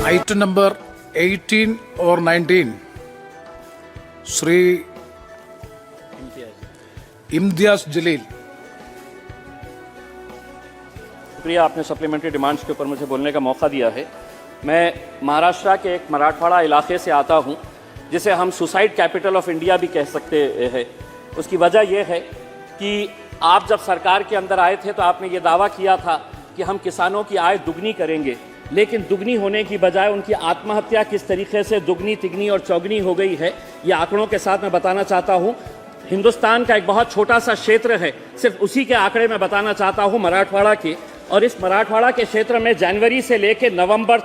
Item number 18 or 19, Shri Imtiaz Jaleel. शुक्रिया, आपने supplementary demands के ऊपर मुझे बोलने का मौका दिया है। मैं महाराष्ट्र के एक मराठवाड़ा इलाके से आता हूं, जिसे हम सुसाइड कैपिटल ऑफ इंडिया भी कह सकते हैं। उसकी वजह यह है कि आप जब सरकार के अंदर आए थे तो आपने ये दावा किया था कि हम किसानों की आय दुगनी करेंगे, लेकिन दुगनी होने की बजाय उनकी आत्महत्या किस तरीके से दुगनी तिगनी और चौगनी हो गई है, ये आंकड़ों के साथ मैं बताना चाहता हूँ। हिंदुस्तान का एक बहुत छोटा सा क्षेत्र है, सिर्फ उसी के आंकड़े मैं बताना चाहता हूँ, मराठवाड़ा के। और इस मराठवाड़ा के क्षेत्र में जनवरी से लेकर नवंबर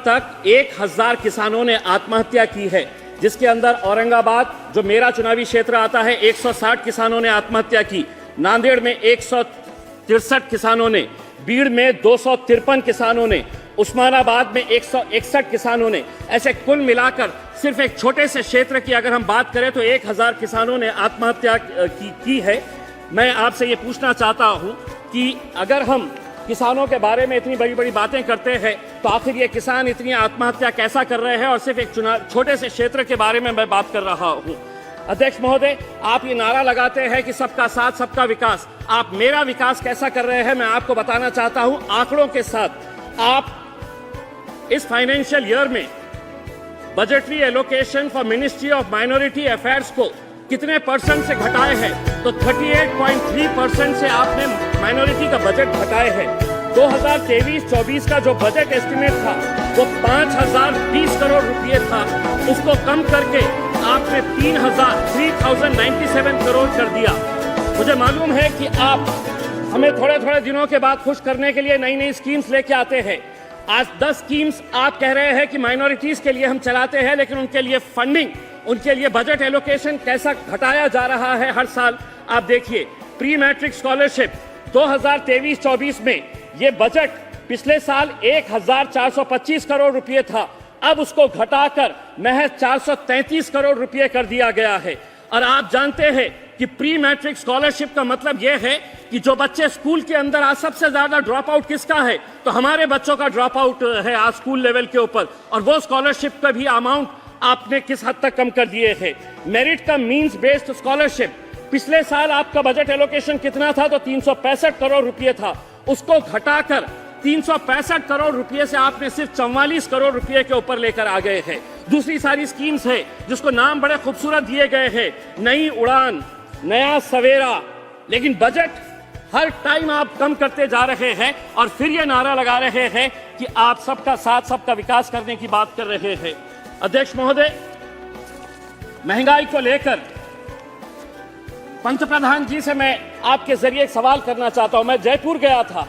तक 1000 किसानो63 ने आत्महत्या की है, जिसके अंदर औरंगाबाद, जो मेरा चुनावी क्षेत्र आता है, 160 किसानों ने आत्महत्या की, नांदेड़ में 163 किसानों ने, बीड़ में 253 किसानों ने, उस्मानाबाद में 161 किसानों ने। ऐसे कुल मिलाकर सिर्फ एक छोटे से क्षेत्र की अगर हम बात करें तो 1000 किसानों ने आत्महत्या की है। मैं आपसे ये पूछना चाहता हूँ कि अगर हम किसानों के बारे में इतनी बड़ी बड़ी बातें करते हैं तो आखिर ये किसान इतनी आत्महत्या कैसा कर रहे हैं, और सिर्फ एक छोटे से क्षेत्र के बारे में मैं बात कर रहा हूँ। अध्यक्ष महोदय, आप ये नारा लगाते हैं कि सबका साथ सबका विकास, आप मेरा विकास कैसा कर रहे हैं मैं आपको बताना चाहता हूँ आंकड़ों के साथ। आप इस फाइनेंशियल ईयर में budgetary allocation for ministry of minority affairs को कितने परसेंट से घटाए हैं, तो 38.3% से आपने माइनॉरिटी का बजट घटाए हैं। 2023-24 का जो बजट एस्टिमेट था वो 5020 करोड़ रुपए था, उसको कम करके आपने 3097 करोड़ कर दिया। मुझे मालूम है कि आप हमें थोड़े थोड़े दिनों के बाद खुश करने के लिए नई नई स्कीम्स लेके आते हैं। आज 10 स्कीम्स आप कह रहे हैं कि माइनॉरिटीज के लिए हम चलाते हैं, लेकिन उनके लिए फंडिंग, उनके लिए बजट एलोकेशन कैसा घटाया जा रहा है हर साल। आप देखिए, प्री मैट्रिक स्कॉलरशिप 2023-24 में ये बजट पिछले साल 1425 करोड़ रुपए था, अब उसको घटाकर महज 433 करोड़ रुपए कर दिया गया है। और आप जानते हैं कि प्री मैट्रिक स्कॉलरशिप का मतलब यह है कि जो बच्चे स्कूल के अंदर आज सबसे ज्यादा ड्रॉप आउट किसका है, तो हमारे बच्चों का ड्रॉप आउट है आज स्कूल लेवल के ऊपर, और वो स्कॉलरशिप का भी अमाउंट आपने किस हद तक कम कर दिए हैं। मेरिट का मींस बेस्ड स्कॉलरशिप, पिछले साल आपका बजट एलोकेशन कितना था, तो 365 करोड़ रुपए था, उसको घटाकर 365 करोड़ रुपए से आपने सिर्फ 44 करोड़ रुपए के ऊपर लेकर आ गए हैं। दूसरी सारी स्कीम्स है जिसको नाम बड़े खूबसूरत दिए गए हैं, नई उड़ान, नया सवेरा, लेकिन बजट हर टाइम आप कम करते जा रहे हैं और फिर ये नारा लगा रहे हैं कि आप सबका साथ सबका विकास करने की बात कर रहे हैं। अध्यक्ष महोदय, महंगाई को लेकर पंतप्रधान जी से मैं आपके जरिए एक सवाल करना चाहता हूं। मैं जयपुर गया था,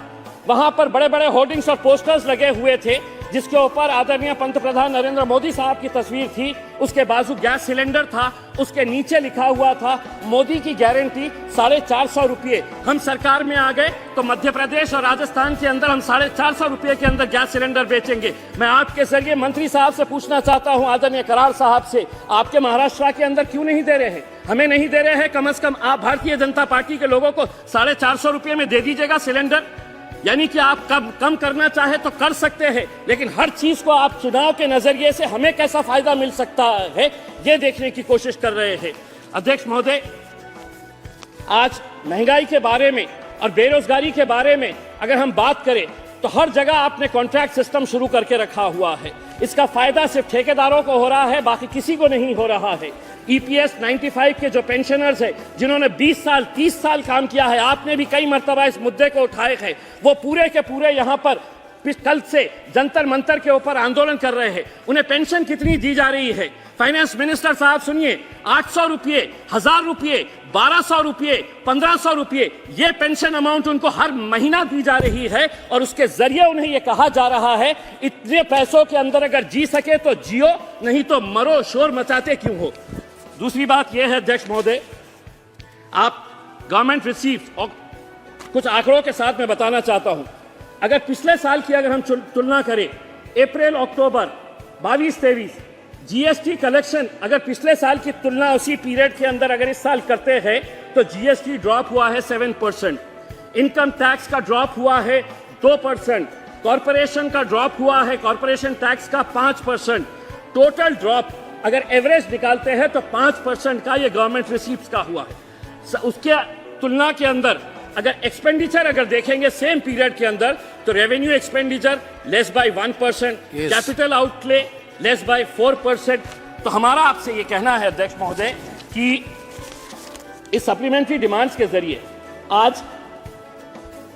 वहां पर बड़े बड़े होर्डिंग्स और पोस्टर्स लगे हुए थे जिसके ऊपर आदरणीय पंतप्रधान नरेंद्र मोदी साहब की तस्वीर थी, उसके बाजू गैस सिलेंडर था, उसके नीचे लिखा हुआ था मोदी की गारंटी 450 रुपये। हम सरकार में आ गए तो मध्य प्रदेश और राजस्थान के अंदर हम 450 रुपये के अंदर गैस सिलेंडर बेचेंगे। मैं आपके जरिए मंत्री साहब से पूछना चाहता हूं, आदरणीय करार साहब से, आपके महाराष्ट्र के अंदर क्यों नहीं दे रहे हैं? हमें नहीं दे रहे हैं, कम से कम आप भारतीय जनता पार्टी के लोगों को 450 रुपये में दे दीजिएगा सिलेंडर। यानी कि आप कम करना चाहे तो कर सकते हैं, लेकिन हर चीज को आप चुनाव के नजरिए से हमें कैसा फायदा मिल सकता है ये देखने की कोशिश कर रहे हैं। अध्यक्ष महोदय, आज महंगाई के बारे में और बेरोजगारी के बारे में अगर हम बात करें तो हर जगह आपने कॉन्ट्रैक्ट सिस्टम शुरू करके रखा हुआ है। इसका फायदा सिर्फ ठेकेदारों को हो रहा है, बाकी किसी को नहीं हो रहा है। EPS 95 के जो पेंशनर्स हैं, जिन्होंने 20 साल 30 साल काम किया है, आपने भी कई मर्तबा इस मुद्दे को उठाए हैं, वो पूरे के पूरे यहाँ पर कल से जंतर मंतर के ऊपर आंदोलन कर रहे हैं। उन्हें पेंशन कितनी दी जा रही है? फाइनेंस मिनिस्टर साहब सुनिए, 800 रुपये, 1000 रुपये, 1200 रुपये, 1500 रुपये, ये पेंशन अमाउंट उनको हर महीना दी जा रही है, और उसके जरिए उन्हें यह कहा जा रहा है इतने पैसों के अंदर अगर जी सके तो जियो, नहीं तो मरो, शोर मचाते क्यों हो। दूसरी बात यह है अध्यक्ष महोदय, आप गवर्नमेंट रिसीव्ड, और कुछ आंकड़ों के साथ मैं बताना चाहता हूं, अगर पिछले साल की अगर हम तुलना करें, अप्रैल अक्टूबर 22-23 जीएसटी कलेक्शन अगर पिछले साल की तुलना उसी पीरियड के अंदर अगर इस साल करते हैं तो जीएसटी ड्रॉप हुआ है 7%, इनकम टैक्स का ड्रॉप हुआ है 2%, कॉरपोरेशन का ड्रॉप हुआ है, कॉरपोरेशन टैक्स का 5%। टोटल ड्रॉप अगर एवरेज निकालते हैं तो 5% का ये गवर्नमेंट रिसीप्ट्स का हुआ है। उसके तुलना के अंदर अगर एक्सपेंडिचर अगर देखेंगे सेम पीरियड के अंदर तो revenue expenditure less bye 1%, Yes. Capital outlay less bye 4%। तो हमारा आपसे ये कहना है अध्यक्ष महोदय कि इस सप्लीमेंट्री डिमांड्स के जरिए आज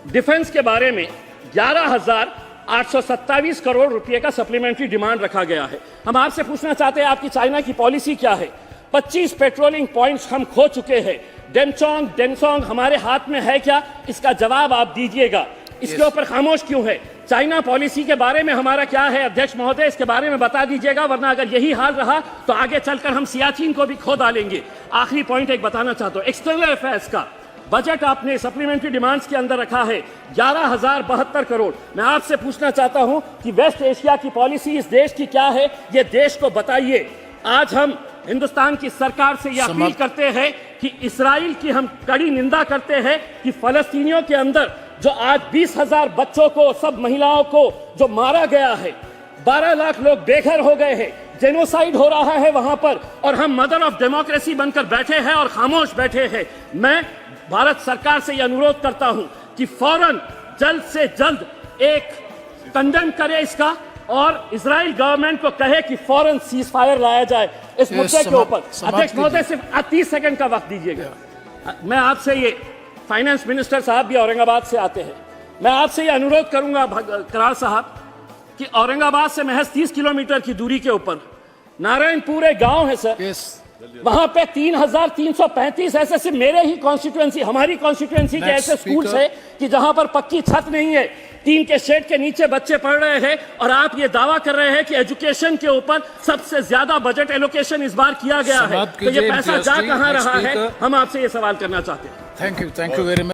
डिफेंस के बारे में 11,827 करोड़ रुपए का सप्लीमेंट्री डिमांड रखा गया है। हम आपसे पूछना चाहते हैं आपकी चाइना की पॉलिसी क्या है? 25 पेट्रोलिंग पॉइंट्स हम खो चुके हैं। डेमसोंग हमारे हाथ में है क्या? इसका जवाब आप दीजिएगा। इसके ऊपर खामोश क्यों है? चाइना पॉलिसी के बारे में हमारा क्या है अध्यक्ष महोदय, इसके बारे में बता दीजिएगा, वरना अगर यही हाल रहा तो आगे चलकर हम सियाचिन को भी खो डालेंगे। आखिरी पॉइंट एक बताना चाहता हूं, एक्सटर्नल अफेयर्स का बजट आपने सप्लीमेंट्री डिमांड्स के अंदर रखा है 11,072 करोड़। मैं आपसे पूछना चाहता हूं कि वेस्ट एशिया की पॉलिसी इस देश की क्या है, ये देश को बताइए। आज हम हिंदुस्तान की सरकार से यह अपील करते हैं कि इस्राइल की हम कड़ी निंदा करते हैं कि फलस्तीनियों के अंदर जो आज 20,000 बच्चों को, सब महिलाओं को जो मारा गया है, 12 लाख लोग बेघर हो गए हैं, जेनोसाइड हो रहा है वहां पर, और हम मदर ऑफ डेमोक्रेसी बनकर बैठे हैं और खामोश बैठे हैं। मैं भारत सरकार से यह अनुरोध करता हूं कि फौरन जल्द से जल्द एक कंडेम करे इसका, और इजराइल गवर्नमेंट को कहे कि फौरन सीज फायर लाया जाए इस मुद्दे के ऊपर। अध्यक्ष महोदय सिर्फ 30 सेकंड का वक्त दीजिएगा। मैं आपसे ये, फाइनेंस मिनिस्टर साहब भी औरंगाबाद से आते हैं, मैं आपसे ये अनुरोध करूंगा करार साहब कि औरंगाबाद से महज 30 किलोमीटर की दूरी के ऊपर नारायणपुर एक गांव है सर, Yes. वहां पे 3,335 ऐसे सिर्फ मेरे ही कॉन्स्टिट्यूएंसी, हमारी कॉन्स्टिट्यूएंसी के ऐसे स्कूल्स है कि जहां पर पक्की छत नहीं है, टीन के शेड के नीचे बच्चे पढ़ रहे हैं, और आप ये दावा कर रहे हैं कि एजुकेशन के ऊपर सबसे ज्यादा बजट एलोकेशन इस बार किया गया है। तो ये पैसा जा कहां रहा है, हम आपसे ये सवाल करना चाहते हैं। Thank you very much.